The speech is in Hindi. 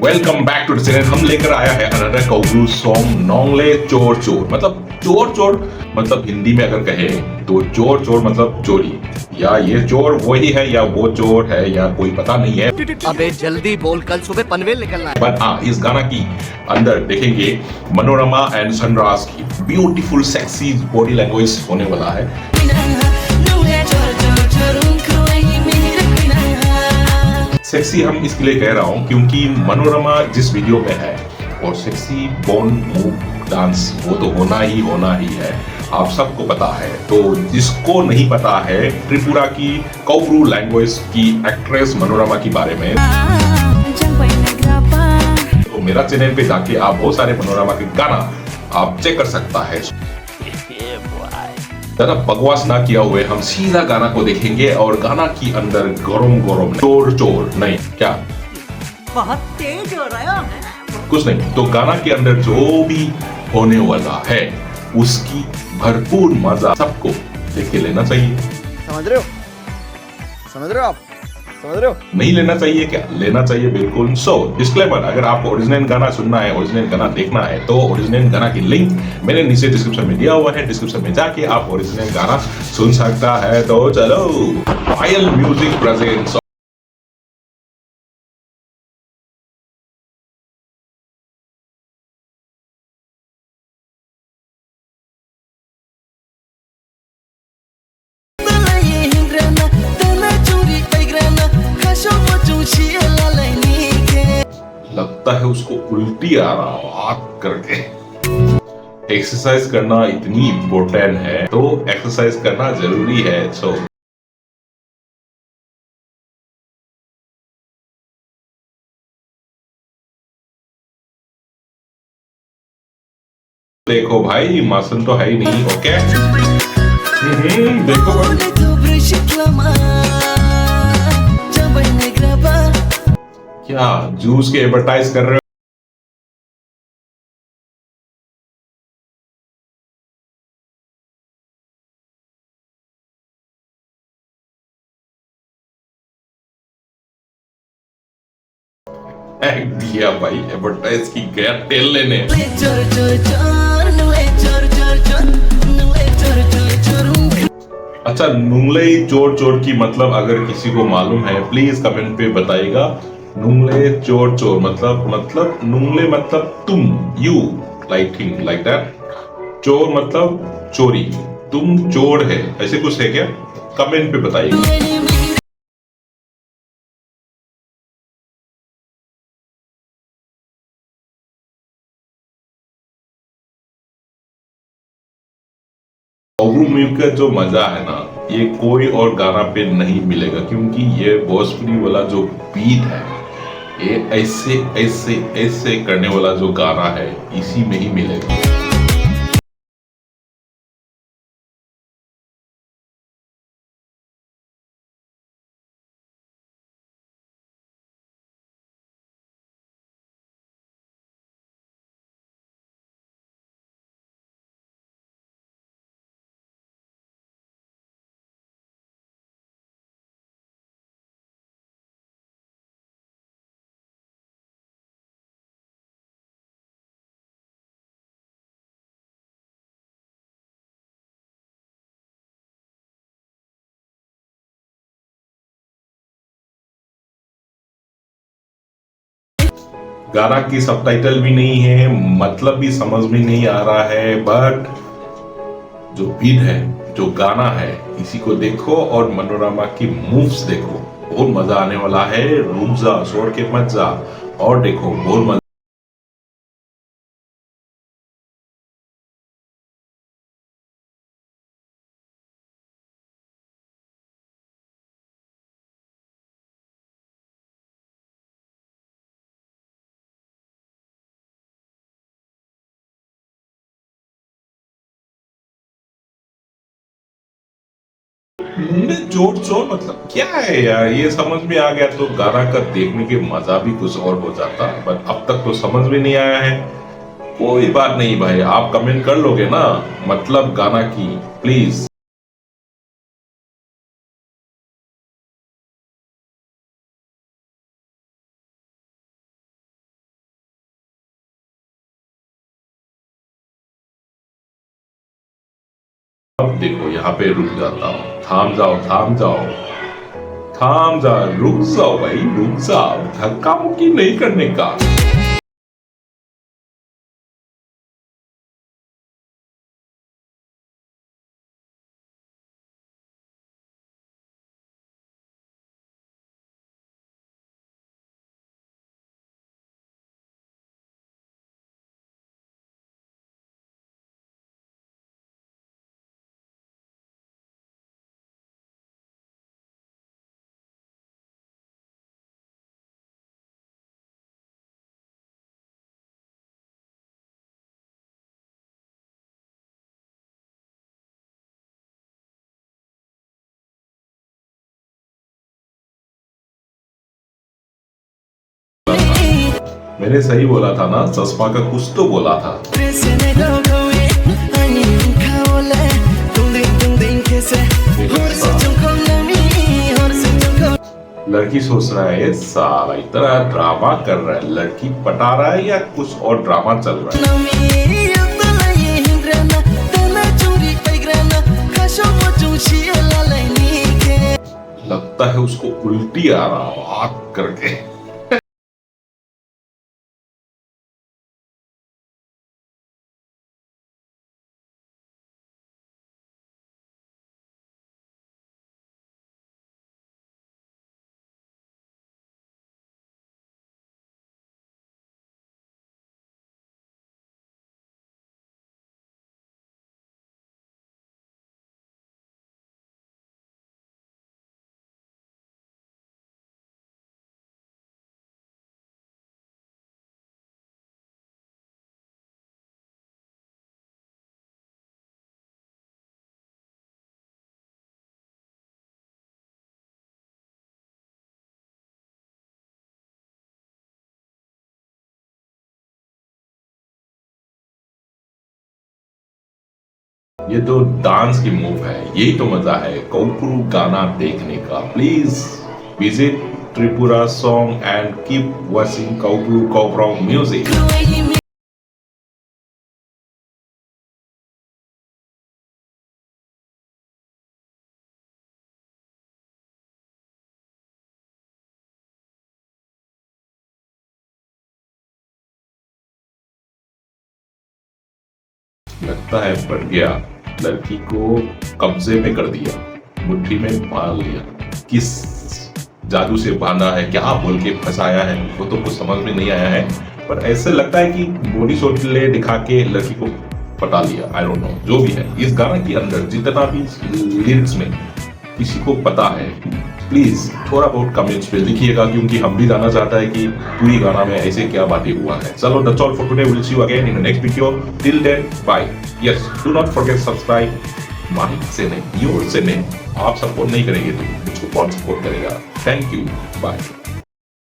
Welcome back to the channel. हम लेकर आया है अनदर कौब्रू सॉन्ग नोंगले चोर चोर। मतलब चोर चोर मतलब हिंदी में अगर कहे तो चोर चोर मतलब चोरी, या ये चोर वही है या वो चोर है या कोई पता नहीं है। अबे जल्दी बोल, कल सुबह पनवेल निकलना है। बट हाँ, इस गाना की अंदर देखेंगे मनोरमा एंड सनराज की ब्यूटीफुल सेक्सी बॉडी लैंग्वेज होने वाला है। सेक्सी हम इसके लिए कह रहा हूँ क्योंकि मनोरमा जिस वीडियो में है और सेक्सी बोन मूव डांस वो तो होना ही है, आप सबको पता है। तो जिसको नहीं पता है त्रिपुरा की कौब्रू लैंग्वेज की एक्ट्रेस मनोरमा के बारे में, तो मेरा चैनल पे जाके आप बहुत सारे मनोरमा के गाना आप चेक कर सकता है। ज्यादा बकवास ना किया हुए हम सीधा गाना को देखेंगे और गाना की अंदर गरम चोर चोर नहीं क्या बहुत तेज हो रहा है। कुछ नहीं, तो गाना के अंदर जो भी होने वाला है उसकी भरपूर मजा सबको देख के लेना चाहिए। समझ रहे हो आप? समझ रहे हो? नहीं लेना चाहिए क्या? लेना चाहिए बिल्कुल। सो डिस्क्लेमर, अगर आपको ओरिजिनल गाना सुनना है, ओरिजिनल गाना देखना है, तो ओरिजिनल गाना की लिंक मैंने नीचे डिस्क्रिप्शन में दिया हुआ है। डिस्क्रिप्शन में जाके आप ओरिजिनल गाना सुन सकता है। तो चलो, पायल म्यूजिक प्रेजेंट्स लगता है उसको उल्टी आ रहा हो हाथ करके। एक्सरसाइज करना इतनी इम्पोर्टेंट है तो एक्सरसाइज करना जरूरी है। सो देखो भाई, मासन तो है ही नहीं। ओके, देखो क्या जूस के एडवर्टाइज कर रहे हो? दिया भाई, एडवर्टाइज की गया तेल लेने। अच्छा, नुंगले चोर चोर की मतलब अगर किसी को मालूम है प्लीज कमेंट पे बताइएगा। नुंगले चोर चोर मतलब नुंगले मतलब तुम, you, like thing like that. चोर मतलब चोरी, तुम चोर है, ऐसे कुछ है क्या? कमेंट पे बताइएगा। कौब्रू म्यूजिक का जो मजा है ना, ये कोई और गाना पे नहीं मिलेगा क्योंकि ये भोजपुरी वाला जो बीट है, ये ऐसे ऐसे ऐसे करने वाला जो गाना है इसी में ही मिलेगा। गाना की सबटाइटल भी नहीं है, मतलब भी समझ में नहीं आ रहा है, बट जो बीट है, जो गाना है, इसी को देखो और मनोरमा की मूव्स देखो, बहुत मजा आने वाला है। रुक जा, छोड़ के मत जा, और देखो बहुत मजा। जोर जोर मतलब क्या है यार, ये समझ में आ गया तो गाना का देखने के मजा भी कुछ और हो जाता, पर अब तक तो समझ में नहीं आया है। कोई बात नहीं भाई, आप कमेंट कर लोगे ना मतलब गाना की, प्लीज। अब देखो यहाँ पे रुक जाता हूँ, थाम जाओ थाम जाओ थाम जा, रुक जाओ भाई रुक जाओ, धक्का मुक्की नहीं करने का। मैंने सही बोला था ना, चश्मा का कुछ तो बोला था। लड़की सोच रहा है साला इतना ड्रामा कर रहा है, लड़की पटा रहा है या कुछ और ड्रामा चल रहा है। लगता है उसको उल्टी आ रहा बात करके। ये तो डांस की मूव है, यही तो मजा है कौपुरू गाना देखने का। Please visit Tripura song and keep watching कौपुरू कौपरांग म्यूजिक। लगता है पड़ गया, लड़की को कब्जे में कर दिया, मुट्ठी में बांध लिया। किस जादू से बांधा है, क्या बोल के फंसाया है, वो तो कुछ समझ में नहीं आया है, पर ऐसे लगता है कि बॉडी शोटले दिखा के लड़की को पटा लिया। आई डोंट नो, जो भी है इस गाने के अंदर जितना भी लिरिक्स में किसी को पता है, प्लीज थोड़ा बहुत कमेंट्स पे लिखिएगा, क्योंकि हम भी जानना चाहता है कि पूरी गाना में ऐसे क्या बातें हुआ है। चलो that's all for today, will see you again in the next video. Till then bye. Yes, do not forget subscribe. माही से नहीं, योर से नहीं। आप सपोर्ट नहीं करेंगे तो मुझको कौन सपोर्ट करेगा। Thank you, bye.